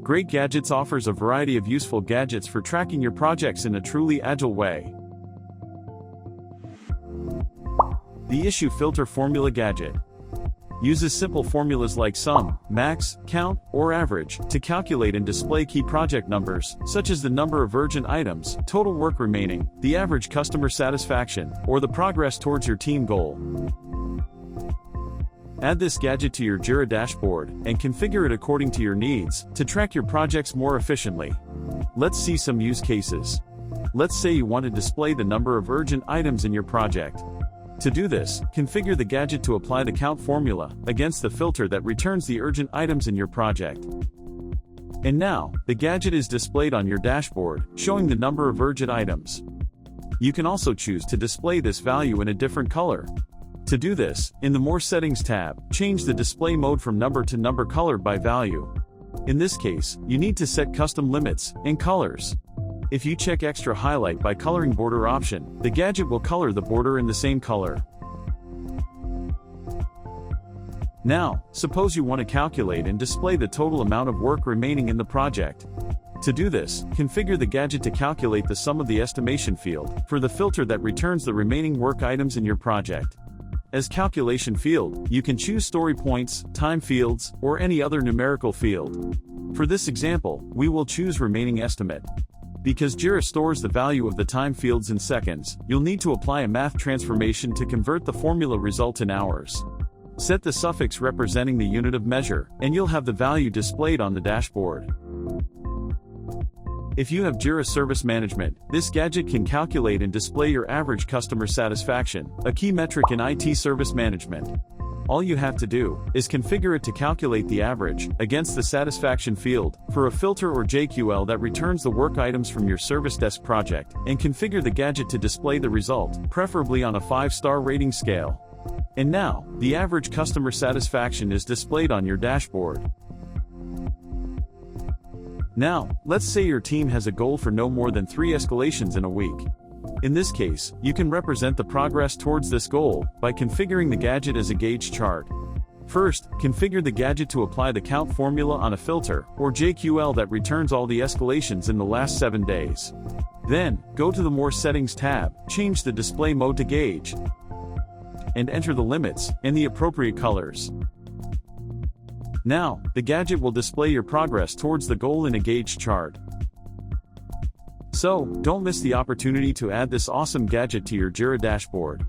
Great Gadgets offers a variety of useful gadgets for tracking your projects in a truly agile way. The Issue Filter Formula Gadget uses simple formulas like sum, max, count, or average to calculate and display key project numbers, such as the number of urgent items, total work remaining, the average customer satisfaction, or the progress towards your team goal. Add this gadget to your Jira dashboard and configure it according to your needs to track your projects more efficiently. Let's see some use cases. Let's say you want to display the number of urgent items in your project. To do this, configure the gadget to apply the count formula against the filter that returns the urgent items in your project. And now, the gadget is displayed on your dashboard, showing the number of urgent items. You can also choose to display this value in a different color. To do this, in the More Settings tab, change the display mode from number to number colored by value. In this case, you need to set custom limits and colors. If you check Extra Highlight by Coloring Border option, the gadget will color the border in the same color. Now, suppose you want to calculate and display the total amount of work remaining in the project. To do this, configure the gadget to calculate the sum of the estimation field for the filter that returns the remaining work items in your project. As calculation field, you can choose story points, time fields, or any other numerical field. For this example, we will choose remaining estimate. Because Jira stores the value of the time fields in seconds, you'll need to apply a math transformation to convert the formula result in hours. Set the suffix representing the unit of measure, and you'll have the value displayed on the dashboard. If you have Jira Service Management, this gadget can calculate and display your average customer satisfaction, a key metric in IT service management. All you have to do is configure it to calculate the average against the satisfaction field for a filter or JQL that returns the work items from your service desk project, and configure the gadget to display the result, preferably on a 5-star rating scale. And now, the average customer satisfaction is displayed on your dashboard. Now, let's say your team has a goal for no more than 3 escalations in a week. In this case, you can represent the progress towards this goal by configuring the gadget as a gauge chart. First, configure the gadget to apply the count formula on a filter or JQL that returns all the escalations in the last 7 days. Then, go to the More Settings tab, change the display mode to gauge, and enter the limits and the appropriate colors. Now, the gadget will display your progress towards the goal in a gauge chart. So, don't miss the opportunity to add this awesome gadget to your Jira dashboard.